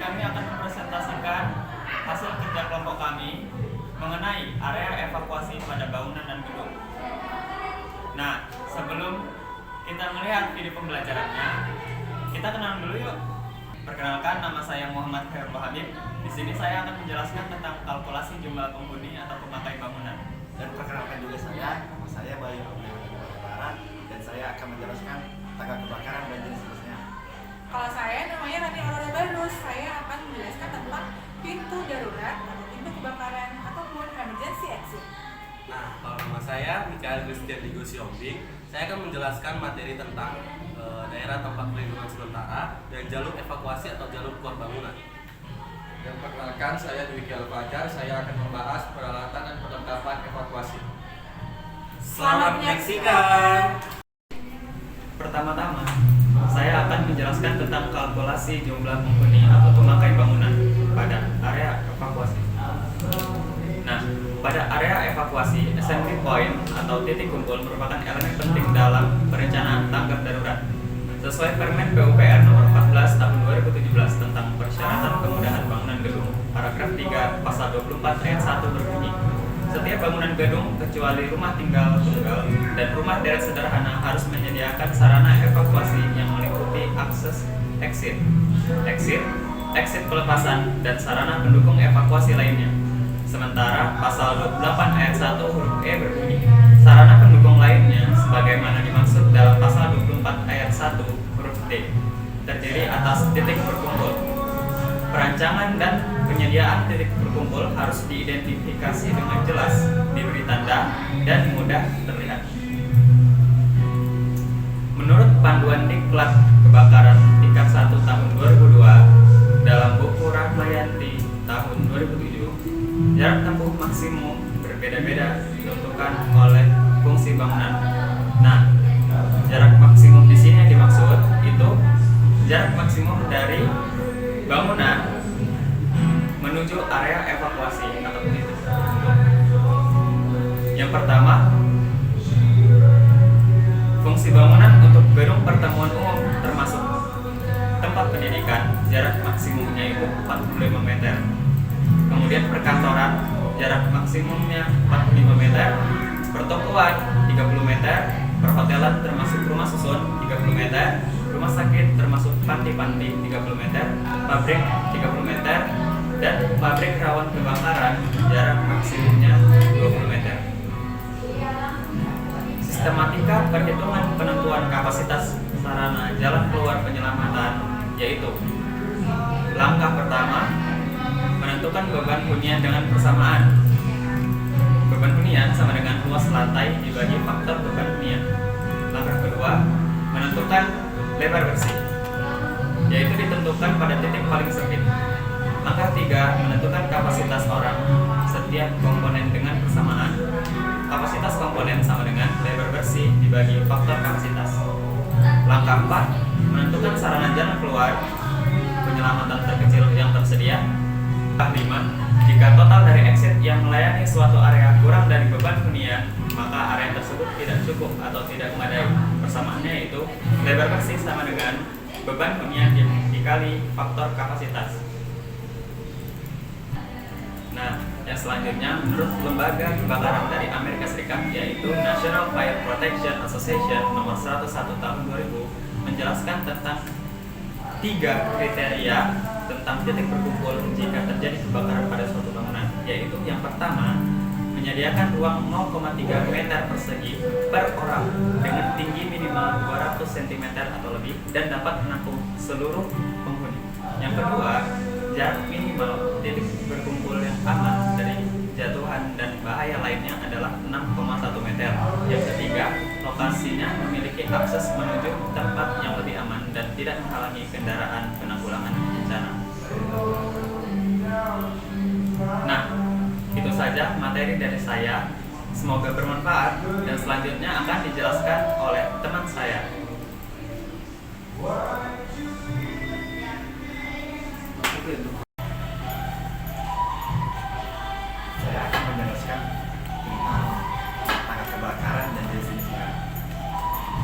kami akan mempresentasikan hasil kerja kelompok kami mengenai area evakuasi pada bangunan dan gedung. Nah, sebelum kita melihat video pembelajarannya, kita kenalan dulu yuk. Perkenalkan, nama saya Muhammad Khairul Habib. Di sini saya akan menjelaskan tentang kalkulasi jumlah penghuni atau pemakai bangunan. Dan perkenalkan juga nama saya Bayu Barat, dan saya akan menjelaskan tanggal kebakaran dan jenis jenisnya. Kalau saya namanya Rani Aurora Barus, saya akan menjelaskan tentang pintu darurat atau pintu kebakaran ataupun emergency exit. Nah, kalau nama saya Mikael Christian Digo Siombing, saya akan menjelaskan materi tentang daerah tempat perlindungan sementara dan jalur evakuasi atau jalur keluar bangunan. Dan perkenalkan, saya Dwiki Alfajar, saya akan membahas peralatan dan perlengkapan evakuasi. Selamat menyaksikan. Pertama-tama, saya akan menjelaskan tentang kalkulasi jumlah penghuni atau pemakai bangunan pada area evakuasi. Nah, pada area evakuasi, assembly point atau titik kumpul merupakan elemen penting dalam perencanaan tanggap darurat. Sesuai Permen PUPR nomor 14 tahun 2017 tentang persyaratan kemudahan bangunan gedung, paragraf 3 pasal 24 ayat 1 berbunyi, setiap bangunan gedung kecuali rumah tinggal tunggal dan rumah deret sederhana harus menyediakan sarana evakuasi yang meliputi akses exit pelepasan dan sarana pendukung evakuasi lainnya. Sementara pasal 28 ayat 1 huruf E berbunyi, sarana pendukung lainnya sebagaimana dimaksud dalam pasal 24 ayat 1 huruf D terdiri atas titik berkumpul. Perancangan dan penyediaan titik berkumpul harus diidentifikasi dengan jelas, diberi tanda, dan mudah terlihat. Menurut Panduan Diklat Kebakaran tingkat 1 tahun 2002 dalam buku Rahmayanti tahun 2007, jarak tempuh maksimum berbeda-beda ditentukan oleh fungsi bangunan. Nah, jarak maksimum di sini yang dimaksud itu jarak maksimum dari bangunan menuju area evakuasi atau titik. Yang pertama, fungsi bangunan untuk gedung pertemuan umum termasuk tempat pendidikan, jarak maksimumnya itu 45 meter. Kemudian perkantoran, jarak maksimumnya 45 meter, pertokoan 30 meter, perhotelan termasuk rumah susun 30 meter, rumah sakit termasuk panti-panti 30 meter, pabrik 30 meter, dan pabrik rawan kebakaran jarak maksimumnya 20 meter. Sistematika perhitungan penentuan kapasitas sarana jalan keluar penyelamatan yaitu langkah pertama, menentukan beban hunian dengan persamaan. Beban hunian sama dengan luas lantai dibagi faktor beban hunian. Langkah kedua, menentukan lebar bersih, yaitu ditentukan pada titik paling sempit. Langkah tiga, menentukan kapasitas orang setiap komponen dengan persamaan. Kapasitas komponen sama dengan lebar bersih dibagi faktor kapasitas. Langkah 4, menentukan sarana jalan keluar penyelamatan terkecil yang tersedia. Langkah 5, jika total dari exit yang melayani suatu area kurang dari beban hunian, maka area tersebut tidak cukup atau tidak memadai. Persamaannya yaitu lebar bersih sama dengan beban hunian dikali faktor kapasitas. Nah, yang selanjutnya menurut lembaga kebakaran dari Amerika Serikat yaitu National Fire Protection Association nomor 101 tahun 2000 menjelaskan tentang 3 kriteria tentang titik berkumpul jika terjadi kebakaran pada suatu bangunan, yaitu yang pertama, menyediakan ruang 0,3 meter persegi per orang dengan tinggi minimal 200 cm atau lebih dan dapat menampung seluruh penghuni. Yang kedua, jarak minimal titik berkumpul yang aman dari jatuhan dan bahaya lainnya adalah 6,1 meter. Yang ketiga, lokasinya memiliki akses menuju tempat yang lebih aman dan tidak menghalangi kendaraan penanggulangan bencana. Nah, itu saja materi dari saya. Semoga bermanfaat dan selanjutnya akan dijelaskan oleh teman saya. Saya akan menjelaskan tentang tanggal kebakaran dan jenis-jenisnya.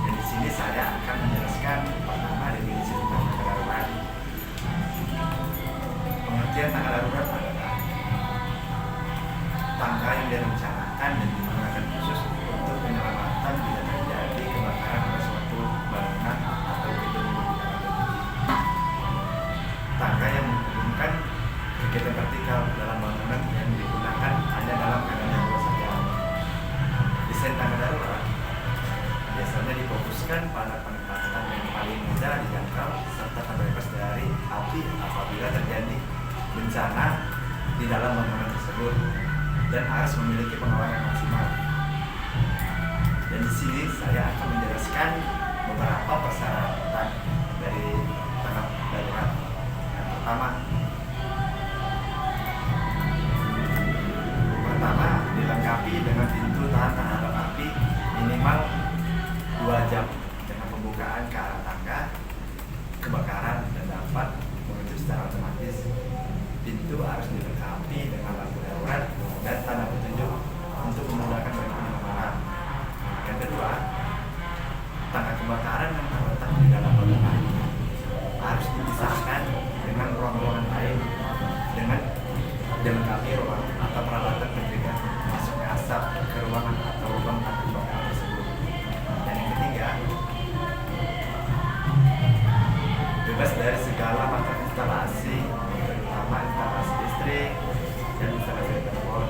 Dan di sini saya akan menjelaskan pertama definisi tentang darurat. menjelaskan pada penempatan yang paling mudah dijangkau serta terbebas dari api apabila terjadi bencana di dalam bangunan tersebut dan harus memiliki pengawalan yang maksimal. Dan di sini saya akan menjelaskan beberapa persyaratan dari tanggap darurat. Yang pertama dilengkapi dengan pintu tahan terhadap api minimal 2 jam dengan pembukaan ke arah tangga kebakaran dan dapat menutup secara otomatis. Pintu harus dilengkapi dengan lampu darurat dan tanda petunjuk untuk memudahkan bagi penyelamatan. Yang kedua, tangga kebakaran yang terletak di dalam bangunan harus dipisahkan dengan ruang-ruangan lain dengan dilengkapi ruang atau peralatan pencegah masuknya asap ke ruangan atau lubang tangga kebakaran tersebut. Dan yang ketiga, bebas dari segala macam instalasi, terutama instalasi listrik dan instalasi telepon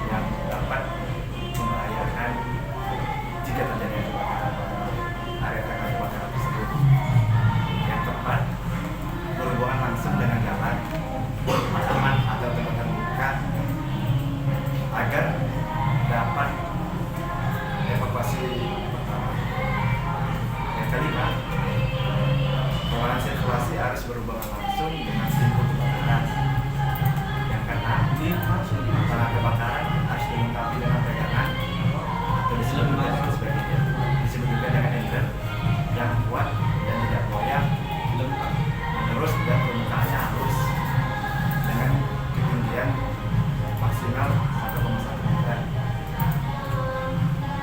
yang dapat membahayakan jika terjadi kebakaran pada area tangga kebakaran tersebut. Yang keempat, berhubungan langsung dengan jalan, taman atau tempat terbuka agar dapat evakuasi pertama. Yang kelima, ruangan sirkulasi harus berhubungan langsung dengan pintu kebakaran. Yang keenam, tangga kebakaran harus dilengkapi dengan pegangan atau disebut juga dengan anchor yang kuat dan tidak goyah terus, dan permukaannya halus dengan ketinggian maksimal 1,1 meter.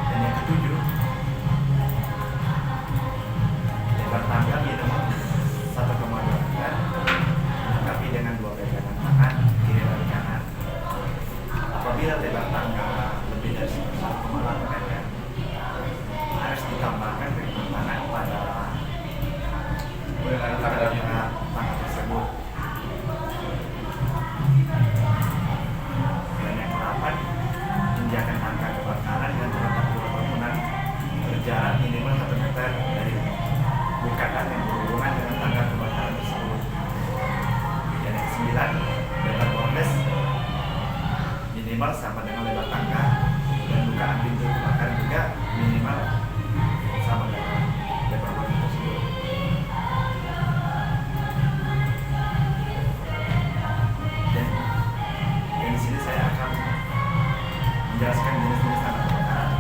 Dan yang ketujuh, lebar tangga minimal 1,2 meter dilengkapi dengan 2 pegangan tangan kiri dan kanan. Apabila lebar tangga lebih dari 1,8 meter, harus ditambahkan pegangan tangan pada tangga tersebut. Dan yang ke-8, injakan tangga kebakaran yang terletak di luar bangunan berjarak minimal 1 meter dari bukaan yang berhubungan dengan tangga kebakaran tersebut. Dan yang ke-9, lebar bordes minimal sama dengan lebar tangga dan bukaan pintu kebakaran juga minimal sama dengan lebar bordes tersebut. Dan di sini saya akan menjelaskan jenis-jenis tangga kebakaran.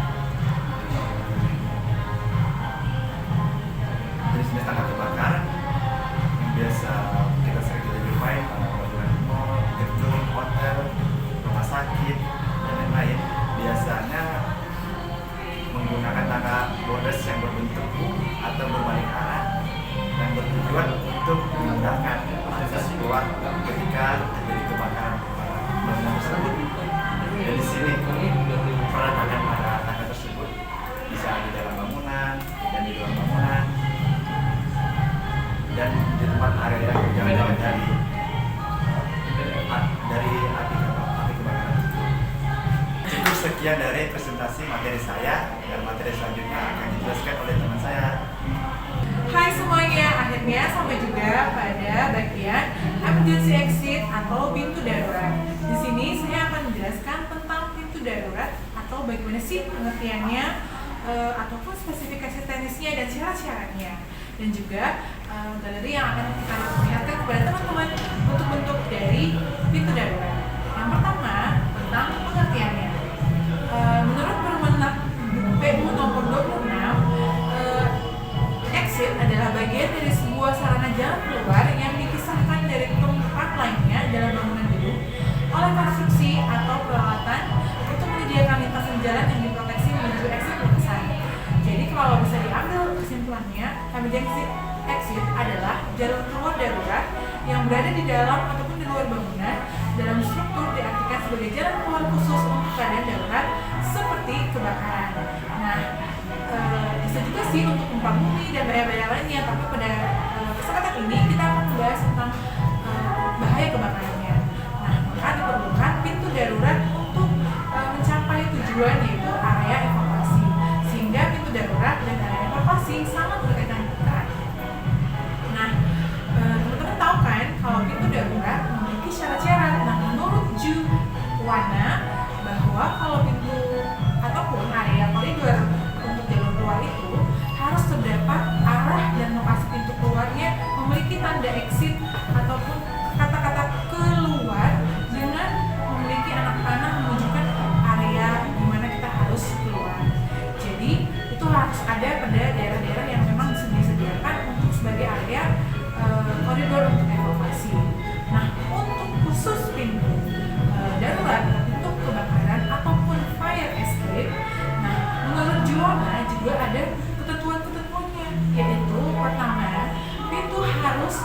Jenis-jenis tangga kebakaran yang biasa kita sering jumpai pada bangunan mall, gedung, hotel, rumah sakit, dan lain-lain biasanya menggunakan tangga bordes yang berbentuk U atau berbalik arah dan bertujuan untuk memudahkan akses keluar ketika terjadi kebakaran bangunan tersebut. Dan di sini perletakan pada tangga tersebut bisa di dalam bangunan dan di luar bangunan dan di tempat area yang jauh dari api kebakaran tersebut. Cukup sekian dari presentasi materi saya, dan materi selanjutnya akan dijelaskan oleh teman saya. Hai semuanya, akhirnya sampai juga pada bagian emergency exit atau pintu darurat. Di sini saya akan menjelaskan tentang pintu darurat atau bagaimana sih pengertiannya ataupun spesifikasi teknisnya dan syarat-syaratnya. Dan juga galeri yang akan kita perlihatkan kepada teman-teman bentuk-bentuk dari pintu darurat. Yang pertama, tentang pengertiannya. Menurut Permendag PU nomor 26, exit adalah bagian dari sebuah sarana jalan keluar yang dipisahkan dari tempat lainnya dalam bangunan gedung oleh konstruksi atau peralatan untuk menyediakan lintasan jalan yang diproteksi menuju exit lukisan. Jadi kalau bisa diambil kesimpulannya, emergency exit adalah jalur keluar darurat yang berada di dalam ataupun di luar bangunan. Dalam struktur diartikan sebagai jalan keluar khusus untuk keadaan darurat seperti kebakaran. Nah, bisa juga sih untuk gempa bumi dan bahaya-bahaya lainnya, tapi pada kesempatan ini kita akan membahas tentang bahaya kebakarannya. Nah, maka diperlukan pintu darurat untuk mencapai tujuan, yaitu area evakuasi, sehingga pintu darurat dan area masih sangat berkaitan erat. Nah, teman-teman tahu kan kalau pintu darurat memiliki syarat-syarat. Nah, menurut Juwana bahwa kalau pintu ataupun area koridor untuk jalur keluar itu harus terdapat arah dan lokasi pintu keluarnya memiliki tanda exit ataupun kata-kata keluar dengan memiliki anak panah menunjukkan area di mana kita harus keluar. Jadi itu harus ada pada daerah-daerah yang memang disediakan untuk sebagai area koridor untuk evakuasi. Nah, untuk khusus pintu darurat, pintu kebakaran ataupun fire escape, nah menurut Juwana juga ada ketentuan-ketentuannya, yaitu pertama, pintu harus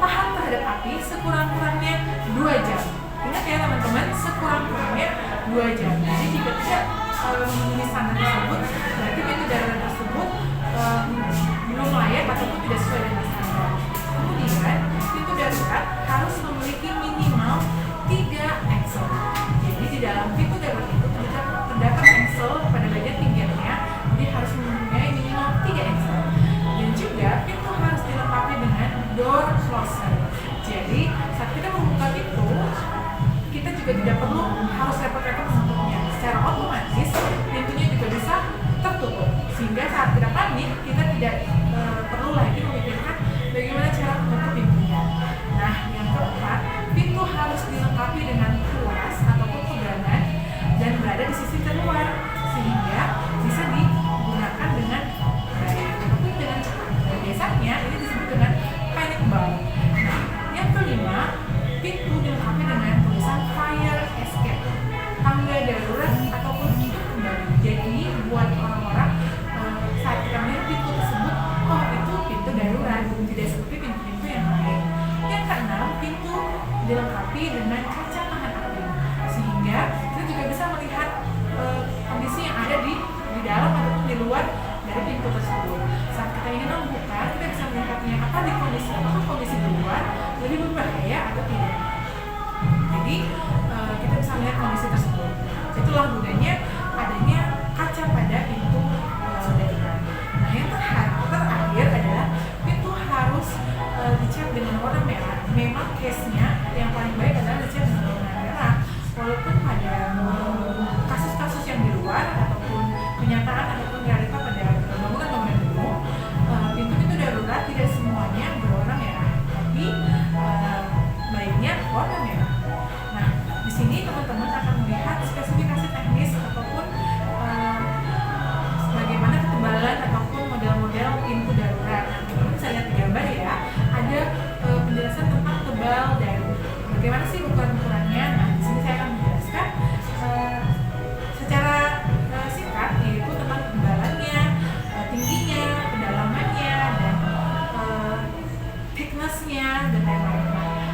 tahan terhadap api sekurang-kurangnya 2 jam. Ingat ya teman-teman, sekurang-kurangnya 2 jam. Jadi jika tidak memenuhi standar tersebut, berarti pintu darurat tersebut belum layak ataupun tidak sesuai dengan standar. Kemudian, pintu darurat harus memiliki minimal 3 engsel. Jadi di dalam pintu darurat itu terdapat engsel pada bagian pinggirnya, jadi harus mempunyai minimal 3 engsel. Dan juga pintu harus dilengkapi dengan door closer. Jadi saat kita membuka pintu, kita juga tidak perlu harus repot-repot menutupnya. Secara otomatis pintunya juga bisa tertutup, sehingga saat kita panik kita tidak perlu lagi memikirkan bagaimana cara menutup pintunya. Nah, yang keempat, pintu harus dilengkapi dengan tuas ataupun pegangan dan berada di sisi terluar sehingga bisa digunakan dengan baik ataupun dengan cepat. Dan biasanya ini disebut dengan panic button. Nah, yang kelima, pintu dilengkapi dengan tulisan fire escape, tangga darurat ataupun pintu kembali. Jadi buat orang-orang saat kita melihat pintu tersebut, oh itu pintu darurat, tidak seperti pintu-pintu yang lain. Yang keenam, pintu dilengkapi dengan kaca tahan api, sehingga kita juga bisa melihat kondisi yang ada di dalam ataupun di luar dari pintu tersebut. Saat kita ingin membuka, kita bisa melihatnya apakah kondisi di luar lebih berbahaya atau tidak. Jadi kita bisa melihat kondisi tersebut. Itulah gunanya adanya kaca pada pintu darurat. Nah, yang terakhir adalah pintu harus dicat dengan warna merah. Memang case-nya yang paling baik adalah dicat dengan warna merah. Walaupun pada kasus-kasus yang di luar ataupun kenyataan ataupun realita pada bangunan-bangunan gedung, pintu-pintu darurat tidak semuanya berwarna merah, tapi baiknya warna merah. Nah, di sini teman-teman akan melihat spesifikasi teknis ataupun bagaimana ketebalan ataupun model-model pintu darurat. Nah, teman-teman bisa lihat di gambar ya, ada penjelasan tentang tebal dan bagaimana sih ukuran-ukurannya. Nah, di sini saya akan menjelaskan secara singkat, yaitu tentang ketebalannya, tingginya, kedalamannya, dan thickness-nya dan lain-lain.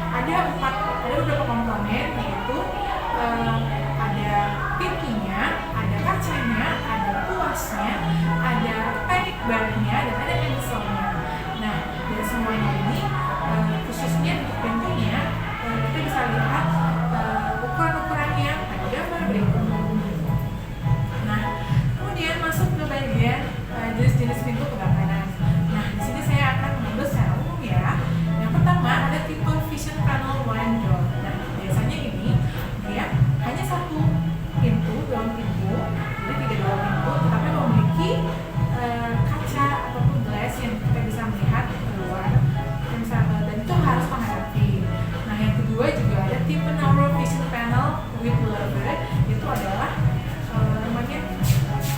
Ada beberapa komponen, yaitu ada pintunya, ada kacanya, ada tuasnya, ada panic bar-nya, dan ada engselnya. Nah, dari semuanya ini, khususnya untuk pintunya, kita bisa lihat ukuran-ukurannya pada gambar berikut. Nah, kemudian masuk ke bagian jenis-jenis pintu kebakaran. Nah, di sini saya akan mengambil secara umum ya. Yang pertama ada tipe vision panel one door. Nah, biasanya ini dia hanya satu pintu, dalam pintu, jadi tidak dua pintu, tetapi memiliki kaca ataupun glass yang kita bisa melihat keluar, dan itu harus menghadapi. Nah, yang kedua juga ada tipe narrow vision panel with lever, itu adalah namanya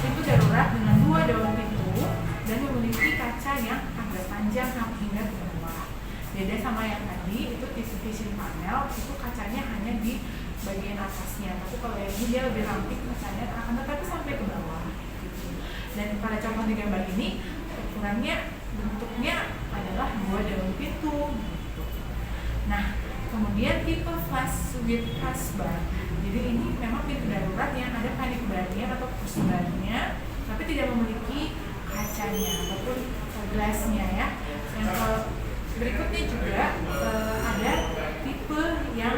pintu darurat dengan 2 daun pintu dan memiliki kaca yang agak panjang hingga ke bawah. Beda sama yang tadi, itu tipe vision panel, itu kacanya hanya di bagian atasnya, tapi kalau yang ini dia lebih ramping kacanya, akan tetapi sampai ke bawah gitu. Dan pada contoh di gambar ini, ukurannya, bentuknya adalah 2 daun pintu gitu. Nah, kemudian tipe flash with push bar. Jadi ini memang pintu darurat yang ada panic bar-nya atau push bar-nya, tapi tidak memiliki kacanya ataupun glass-nya ya. Yang berikutnya juga ada tipe yang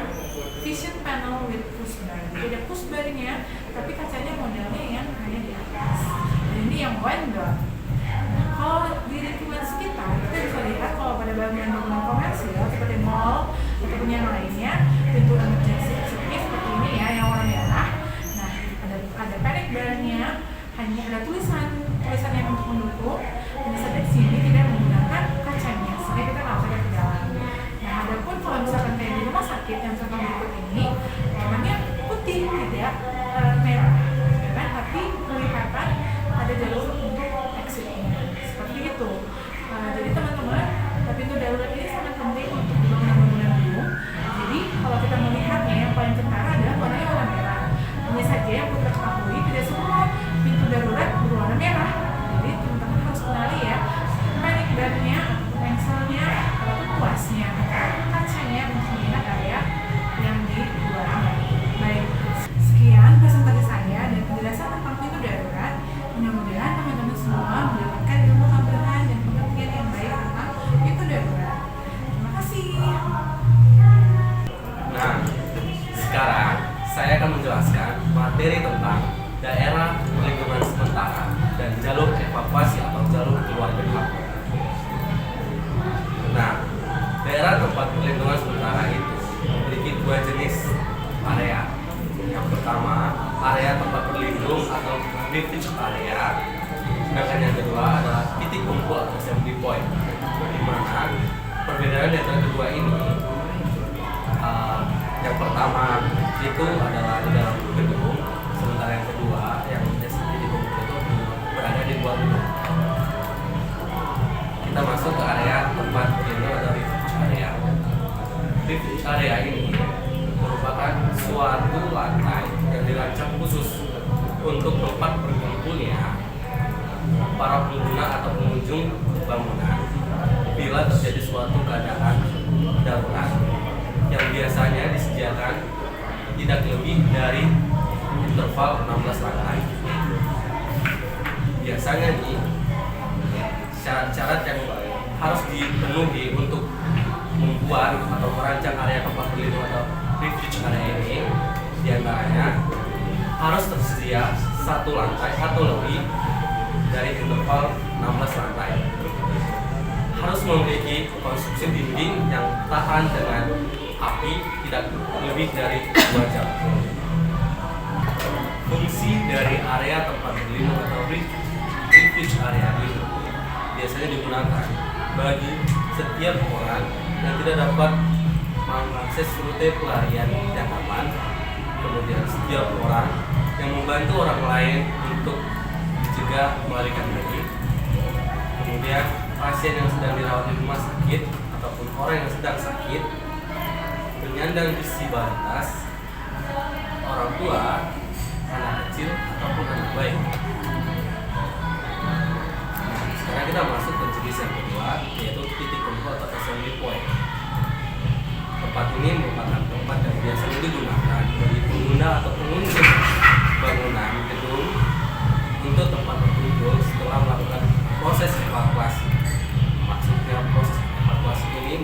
vision panel with push bar. Jadi ada push bar-nya, tapi kacanya modelnya yang hanya di atas. Dan ini yang one door. Kalau yang lainnya, pintu emergency exit-nya seperti ini ya, yang warna merah. Nah, ada panic bar-nya, hanya ada tulisan yang untuk mendukung. Dan saja di sini tidak menggunakan kacanya, sehingga kita nggak bisa ke dalam. Nah, adapun kalau misalkan kayak di rumah sakit yang contoh berikut ini, warnanya putih, tidak merah, ya kan? Tapi kelihatan ada jalur untuk exit-nya, seperti itu. Jadi teman-teman, pintu darurat ini sangat penting untuk bangunan gedung. Jadi kalau kita melihatnya, yang paling kentara adalah warnanya warna merah. Hanya saja yang perlu kita ketahui, tidak semua pintu darurat berwarna merah. Jadi teman-teman harus kenali ya, panic bar-nya, pensilnya, ataupun tuasnya, kacanya untuk melihat area yang di luarnya. Baik, sekian presentasi saya dan penjelasan tentang pintu darurat. Mudah-mudahan teman-teman semua mendapatkan ilmu tambahan dan pengertian yang baik tentang pintu darurat. Terima kasih. Nah, sekarang saya akan menjelaskan materi tentang daerah perlindungan sementara dan jalur evakuasi atau jalur keluar gedung. Nah, daerah tempat perlindungan sementara itu memiliki dua jenis area. Yang pertama, area tempat berlindung atau refuge area. Sedangkan yang kedua adalah titik kumpul atau assembly point. Di mana perbedaan di antara kedua ini, yang pertama itu adalah di dalam gedung, sementara yang kedua yang titik kumpul itu berada di luar gedung. Kita masuk ke area tempat berlindung atau refuge area. Refuge area ini merupakan suatu lantai yang dirancang khusus untuk tempat berkumpulnya para pengguna atau pengunjung bangunan bila terjadi suatu keadaan darurat yang biasanya disediakan tidak lebih dari interval 16 lantai. Biasanya nih syarat-syarat yang harus dipenuhi untuk membuat atau merancang area tempat berlindung atau refuge area ini diantaranya harus tersedia satu lantai atau lebih dari interval 16 lantai, harus memiliki konstruksi dinding yang tahan dengan api tidak lebih dari 2 jam. Fungsi dari area tempat berlindung atau refuge area ini biasanya digunakan bagi setiap orang yang tidak dapat mengakses rute pelarian yang aman, kemudian setiap orang yang membantu orang lain untuk mencegah melarikan diri, kemudian pasien yang sedang dirawat di rumah sakit ataupun orang yang sedang sakit, penyandang disabilitas, orang tua, anak kecil ataupun anak bayi. Nah, sekarang kita masuk ke jenis yang kedua, yaitu titik kumpul atau assembly point. Tempat ini merupakan tempat yang biasanya digunakan bagi pengguna atau pengunjung bangunan gedung untuk tempat berkumpul setelah melakukan proses evakuasi. Maksudnya proses evakuasi ini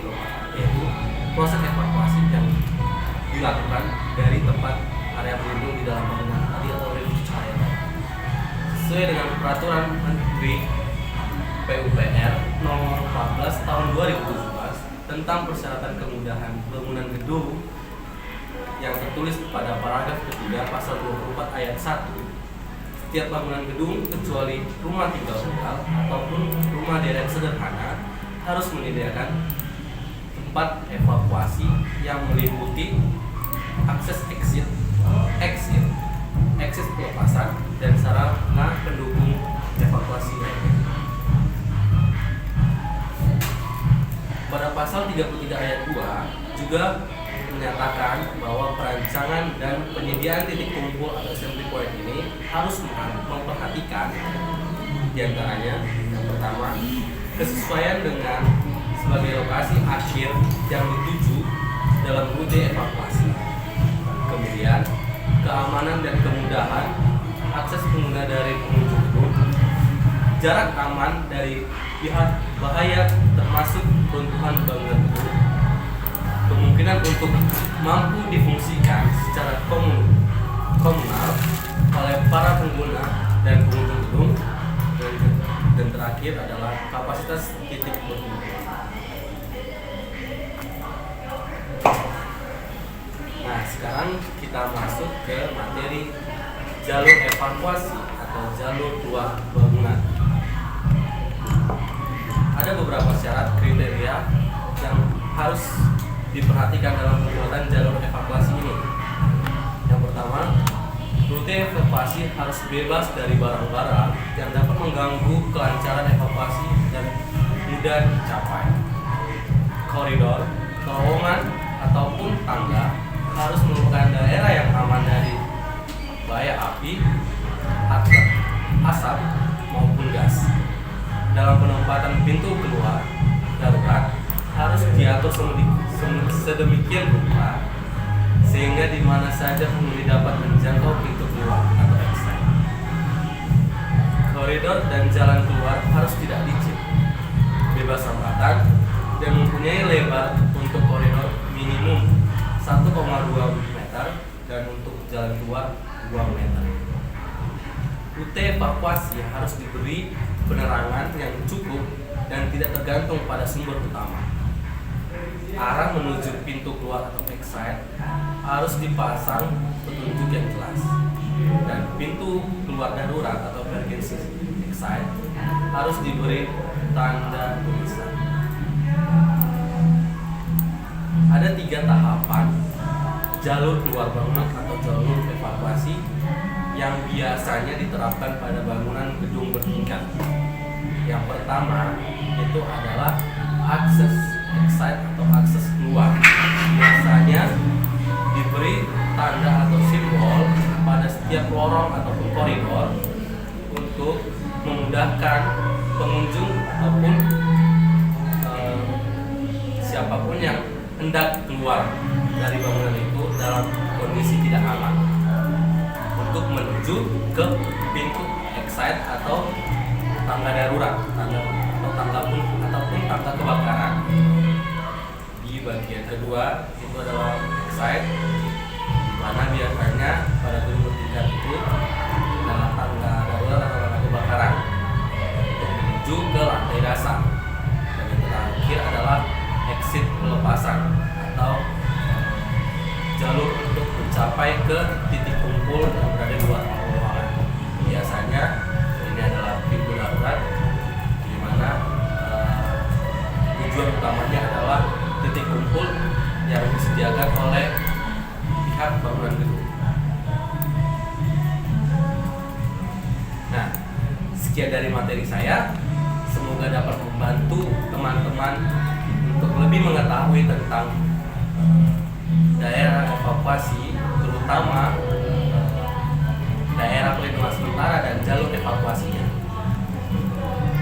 yaitu proses evakuasi yang dilakukan dari tempat area berlindung di dalam bangunan tadi atau refuge area. Sesuai dengan peraturan Menteri PUPR nomor 14 tahun 2017 tentang persyaratan kemudahan bangunan gedung yang tertulis pada paragraf ketiga pasal 24 ayat 1, setiap bangunan gedung kecuali rumah tinggal lokal ataupun rumah deret sederhana harus menyediakan tempat evakuasi yang meliputi akses exit pelepasan dan sarana pendukung evakuasi lainnya. Pada pasal 33 ayat 2 juga menyatakan bahwa perancangan dan penyediaan titik kumpul atau assembly point ini harus memperhatikan diantaranya yang pertama, kesesuaian dengan sebagai lokasi akhir yang dituju dalam rute evakuasi, kemudian keamanan dan kemudahan akses pengguna dari pengunjung gedung, jarak aman dari pihak bahaya termasuk runtuhan bangunan gedung, kemungkinan untuk mampu difungsikan secara komunal oleh para pengguna dan pengunjung gedung, dan terakhir adalah kapasitas titik berkumpul. Sekarang kita masuk ke materi jalur evakuasi atau jalur keluar bangunan. Ada beberapa syarat kriteria yang harus diperhatikan dalam pembuatan jalur evakuasi ini. Yang pertama, rute evakuasi harus bebas dari barang-barang yang dapat mengganggu kelancaran evakuasi dan mudah dicapai. Koridor, terowongan, ataupun tangga harus merupakan daerah yang aman dari bahaya api, asap, maupun gas. Dalam penempatan pintu keluar darurat harus diatur sedemikian rupa sehingga di mana saja penghuni dapat menjangkau pintu keluar atau exit. Koridor dan jalan keluar harus tidak licin, bebas hambatan, dan mempunyai lebar untuk koridor minimum 1,2 meter dan untuk jalan keluar 2 meter. Rute evakuasi harus diberi penerangan yang cukup dan tidak tergantung pada sumber utama. Arah menuju pintu keluar atau exit harus dipasang petunjuk yang jelas, dan pintu keluar darurat atau emergency exit harus diberi tanda tulisan. Ada 3 tahapan jalur keluar bangunan atau jalur evakuasi yang biasanya diterapkan pada bangunan gedung bertingkat. Yang pertama itu adalah akses exit atau akses keluar. Biasanya diberi tanda atau simbol pada setiap lorong ataupun koridor untuk memudahkan pengunjung ataupun siapapun yang hendak keluar dari bangunan itu dalam kondisi tidak aman untuk menuju ke pintu exit atau tangga darurat, ataupun tangga kebakaran. Di bagian kedua itu adalah exit, mana biasanya pada gedung bertingkat itu adalah tangga darurat atau tangga kebakaran untuk menuju ke lantai dasar. Dan yang terakhir adalah exit pelepasan atau jalur untuk mencapai ke titik kumpul yang berada di luar ruangan. Biasanya ini adalah pintu darurat, di mana tujuan utamanya adalah titik kumpul yang disediakan oleh pihak bangunan gedung. Nah, sekian dari materi saya. Semoga dapat membantu teman-teman untuk lebih mengetahui tentang daerah evakuasi, terutama daerah perlindungan sementara dan jalur evakuasinya.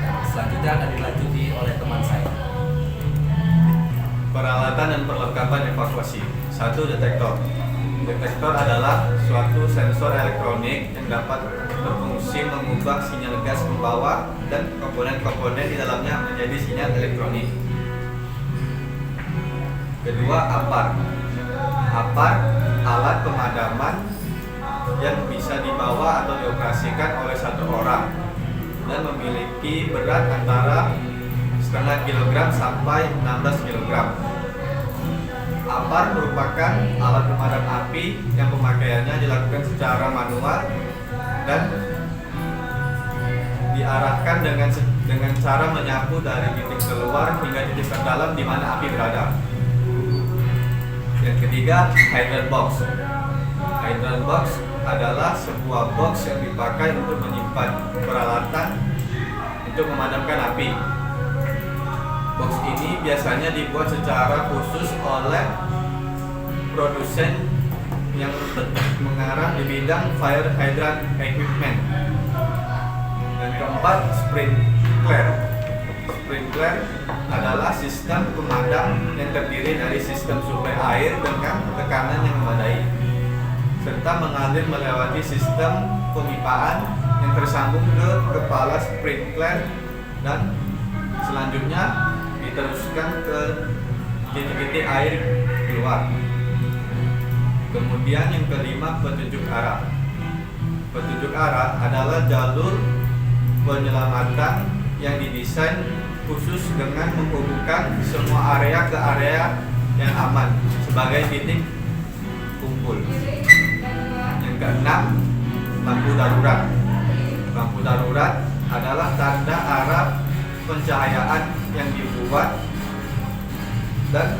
Nah, selanjutnya akan dilanjuti oleh teman saya. Peralatan dan perlengkapan evakuasi. 1. Detektor. Detektor adalah suatu sensor elektronik yang dapat berfungsi mengubah sinyal gas pembawa dan komponen-komponen di dalamnya menjadi sinyal elektronik. Kedua, APAR. APAR alat pemadaman yang bisa dibawa atau dioperasikan oleh satu orang dan memiliki berat antara setengah kilogram sampai 16 kilogram. APAR merupakan alat pemadam api yang pemakaiannya dilakukan secara manual dan diarahkan dengan cara menyapu dari titik keluar hingga titik terdalam di mana api berada. Yang ketiga, hydrant box. Hydrant box adalah sebuah box yang dipakai untuk menyimpan peralatan untuk memadamkan api. Box ini biasanya dibuat secara khusus oleh produsen yang mengarah di bidang fire hydrant equipment. Dan keempat, sprinkler. Sprinkler adalah sistem pemadam yang terdiri dari sistem suplai air dengan tekanan yang memadai, serta mengalir melewati sistem pemipaan yang tersambung ke kepala sprinkler dan selanjutnya diteruskan ke titik-titik air keluar. Kemudian yang kelima, petunjuk arah. Petunjuk arah adalah jalur penyelamatan yang didesain khusus dengan menghubungkan semua area ke area yang aman sebagai titik kumpul berkumpul. Yang keenam, lampu darurat. Lampu darurat adalah tanda arah pencahayaan yang dibuat dan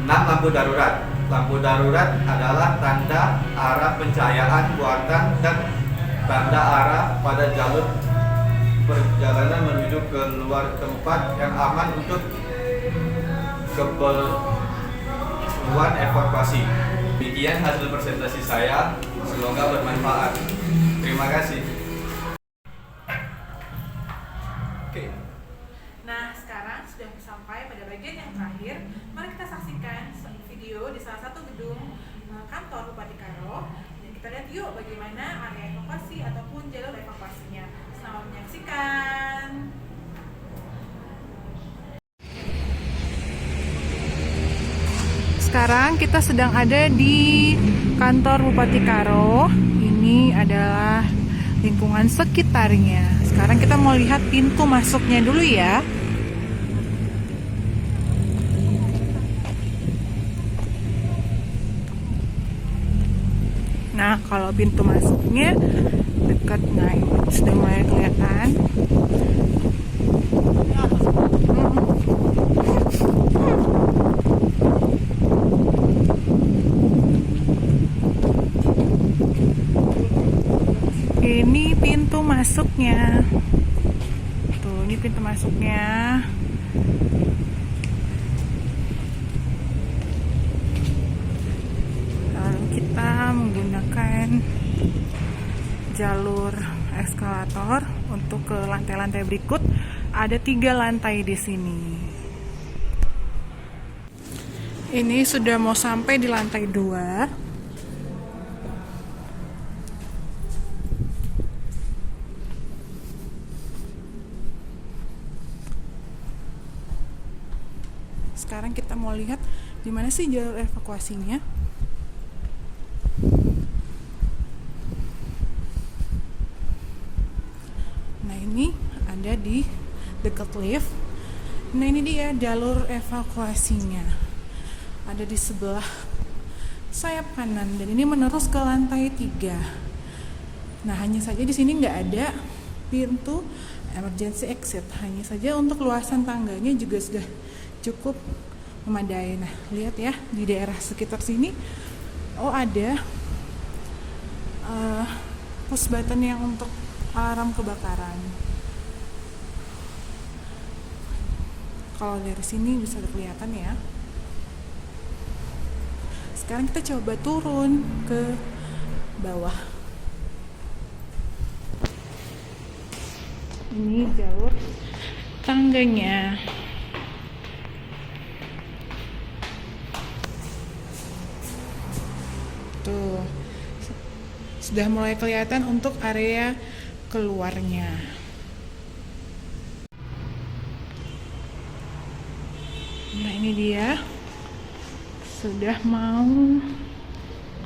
lampu darurat. Lampu darurat adalah tanda arah pencahayaan buatan dan tanda arah pada jalur perjalanan menuju ke luar tempat yang aman untuk keperluan evakuasi. Demikian hasil presentasi saya, semoga bermanfaat. Terima kasih. Oke. Nah, sekarang sudah sampai pada bagian yang terakhir. Mari kita saksikan video di salah satu gedung kantor Bupati Karo. Dan kita lihat yuk bagaimana area evakuasi ataupun jalur evakuasinya. Selamat menyaksikan. Sekarang kita sedang ada di kantor Bupati Karo. Ini adalah lingkungan sekitarnya. Sekarang kita mau lihat pintu masuknya dulu ya. Nah, kalau pintu masuknya dekat, nah ini sudah mulai kelihatan. Ini pintu masuknya. Tuh, ini pintu masuknya. Lalu kita menggunakan jalur eskalator untuk ke lantai-lantai berikut. Ada 3 lantai di sini. Ini sudah mau sampai di lantai 2. Sekarang kita mau lihat di mana sih jalur evakuasinya. Nah, ini ada di dekat lift. Nah, ini dia jalur evakuasinya. Ada di sebelah sayap kanan dan ini menerus ke lantai 3. Nah, hanya saja di sini nggak ada pintu emergency exit. Hanya saja untuk luasan tangganya juga sudah cukup memadai. Nah, lihat ya di daerah sekitar sini, ada push button yang untuk alarm kebakaran. Kalau dari sini bisa kelihatan ya. Sekarang kita coba turun ke bawah. Ini jalur tangganya. Tuh, sudah mulai kelihatan untuk area keluarnya. Nah, ini dia sudah mau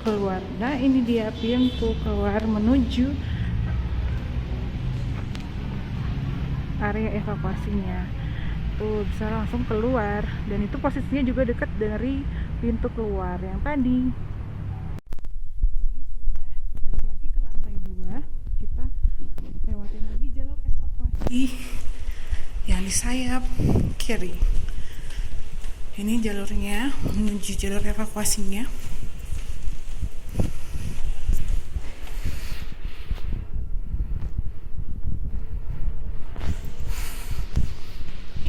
keluar. Nah, ini dia pintu keluar menuju area evakuasinya. Tuh, bisa langsung keluar dan itu posisinya juga dekat dari pintu keluar yang tadi. Yang di sayap kiri. Ini jalurnya menuju jalur evakuasinya.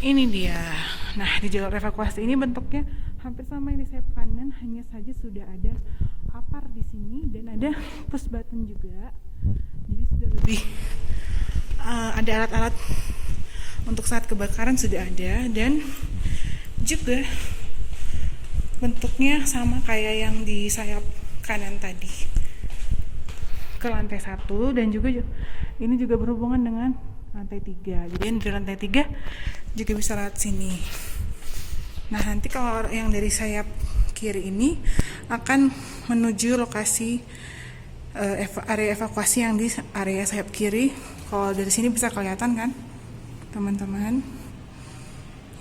Ini dia. Nah, di jalur evakuasi ini bentuknya hampir sama yang di sayap kanan, hanya saja sudah ada apar di sini dan ada push button juga. Jadi sudah lebih ada alat-alat untuk saat kebakaran sudah ada, dan juga bentuknya sama kayak yang di sayap kanan tadi ke lantai 1, dan juga ini juga berhubungan dengan lantai 3. Jadi di lantai 3 juga bisa lewat sini. Nah, nanti kalau yang dari sayap kiri ini akan menuju lokasi area evakuasi yang di area sayap kiri. Kalau dari sini bisa kelihatan kan teman-teman.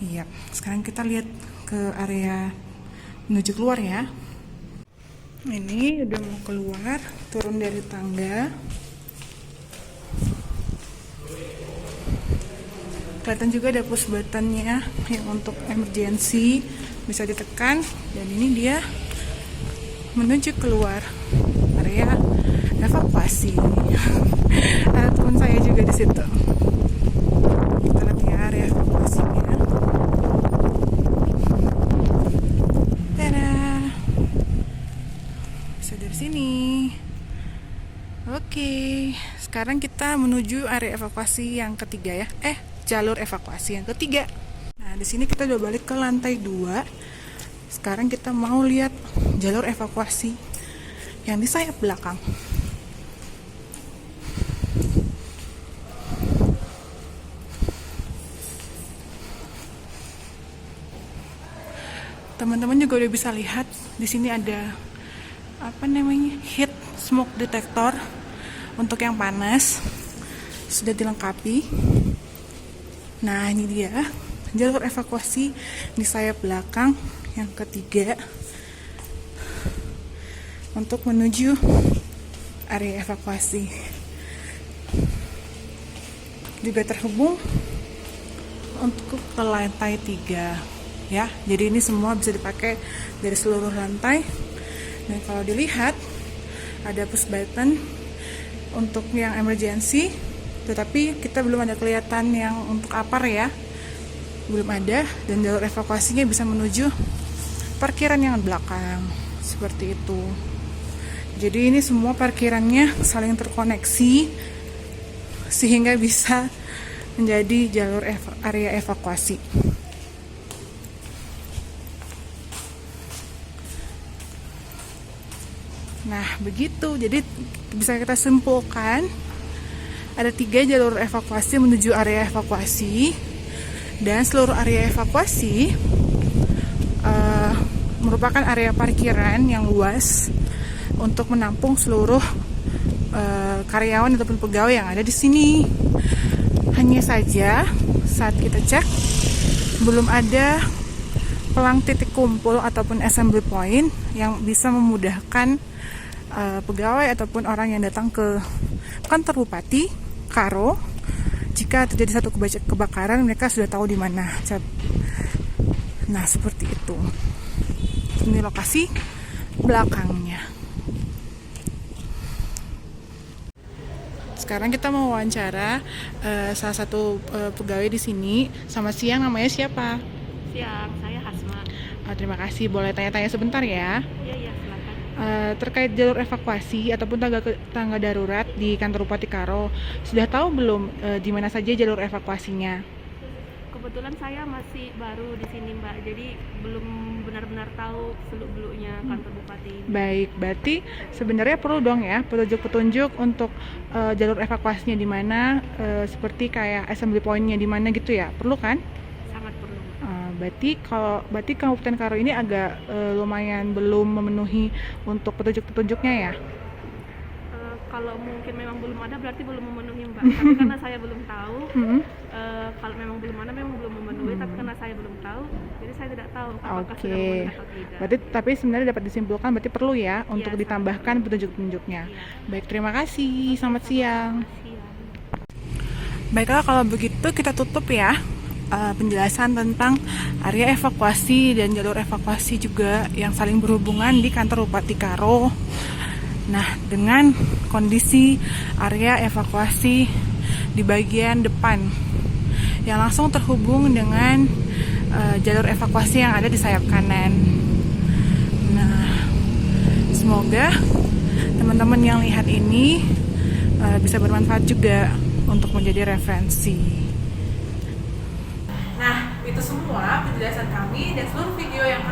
Iya, sekarang kita lihat ke area menuju keluar ya. Ini udah mau keluar, turun dari tangga. Kelihatan juga ada push buttonnya yang untuk emergency, bisa ditekan, dan ini dia menuju keluar area evakuasi. Ada teman saya juga di situ. Kita lihat ya area evakuasinya. Tada! Bisa dari sini. Oke, sekarang kita menuju area evakuasi yang ketiga ya. Jalur evakuasi yang ketiga. Nah, di sini kita udah balik ke lantai 2. Sekarang kita mau lihat jalur evakuasi yang di sayap belakang. Teman-teman juga udah bisa lihat di sini ada heat smoke detector untuk yang panas, sudah dilengkapi. Nah, ini dia jalur evakuasi di sayap belakang yang ketiga untuk menuju area evakuasi. Juga terhubung untuk ke lantai 3 ya. Jadi ini semua bisa dipakai dari seluruh lantai. Dan kalau dilihat ada push button untuk yang emergency, tetapi kita belum ada kelihatan yang untuk upper ya, belum ada. Dan jalur evakuasinya bisa menuju parkiran yang belakang seperti itu. Jadi ini semua parkirannya saling terkoneksi sehingga bisa menjadi jalur area evakuasi. Nah, begitu. Jadi bisa kita simpulkan ada 3 jalur evakuasi menuju area evakuasi, dan seluruh area evakuasi merupakan area parkiran yang luas untuk menampung seluruh karyawan ataupun pegawai yang ada di sini. Hanya saja saat kita cek belum ada pelang titik kumpul ataupun assembly point yang bisa memudahkan pegawai ataupun orang yang datang ke kantor Bupati Karo. Jika terjadi satu kebakaran, mereka sudah tahu di mana. Nah, seperti itu. Ini lokasi belakangnya. Sekarang kita mau wawancara salah satu pegawai di sini. Selamat siang, namanya siapa? Siang, saya Hasma. Terima kasih. Boleh tanya-tanya sebentar ya? Iya, silakan. Terkait jalur evakuasi ataupun tangga darurat di kantor Bupati Karo, sudah tahu belum di mana saja jalur evakuasinya? Kebetulan saya masih baru di sini, Mbak. Jadi belum benar-benar tahu seluk-beluknya kantor Bupati. Baik, berarti sebenarnya perlu dong ya petunjuk-petunjuk untuk jalur evakuasinya di mana, seperti kayak assembly point-nya di mana gitu ya, perlu kan? Sangat perlu. Berarti Kabupaten Karo ini agak lumayan belum memenuhi untuk petunjuk-petunjuknya ya? Kalau mungkin memang belum ada, berarti belum memenuhi, Mbak. Tapi karena saya belum tahu, kalau memang belum ada, memang belum memenuhi. Tapi karena saya belum tahu, jadi saya tidak tahu apakah sudah memenuhi atau tidak. Berarti tapi sebenarnya dapat disimpulkan berarti perlu ya untuk ditambahkan petunjuk-petunjuknya. Iya. Baik, terima kasih. Selamat siang. Siang. Baiklah, kalau begitu kita tutup ya penjelasan tentang area evakuasi dan jalur evakuasi juga yang saling berhubungan di kantor Bupati Karo. Nah, dengan kondisi area evakuasi di bagian depan yang langsung terhubung dengan jalur evakuasi yang ada di sayap kanan. Nah, semoga teman-teman yang lihat ini bisa bermanfaat juga untuk menjadi referensi. Nah, itu semua penjelasan kami dan seluruh video yang